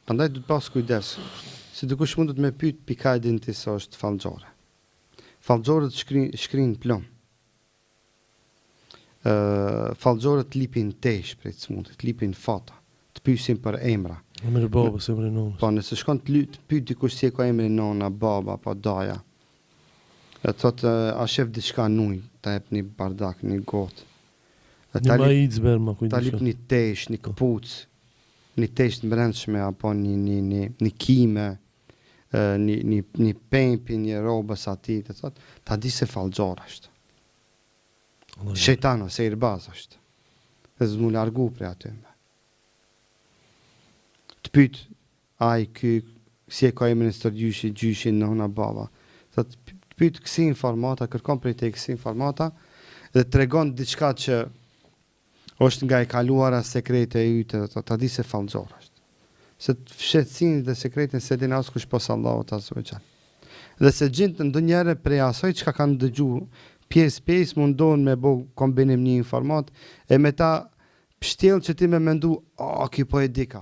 Prandaj duhet pas kujdes. Se dikush mundet me pyet pika e din ti sa është fallxore. Fallxorët shkrin plom. Fallxorët lipin tesh prej smundit, lipin fata, të pyesin për emra. Emri babës, emri nonës. Po nëse shkon të pyet dikush si e ka emrin nona, baba apo daja. E thot a shef diçka nuj, ta jep një bardak, një gotë. Një majic berma, ta lip një tesh, një këpuc, një tesh të brendshme apo një kime, një pempi, një robës ati, të thot, ta di se fallxor është. Shejtano, se irbaz është. Dhe zë mu largu prej atyme. Të pyt, aj, si e ka emrin stërgjyshi, gjyshi, nëna, baba. Të pyt kësi informata, kërkon prej te kësi informata, dhe të regon diçka që është nga e kaluara sekrete e yte, ta di se fallxor është. Se të fshetësin dhe sekretin se din askush pos Allahut azza wa jall. Dhe se gjindë ndonjëherë prej asaj çka kanë dëgju, pjesë mundohen me bo kombinim një informat, e me ta pështjellë që ti me mendu, ki po e di ka.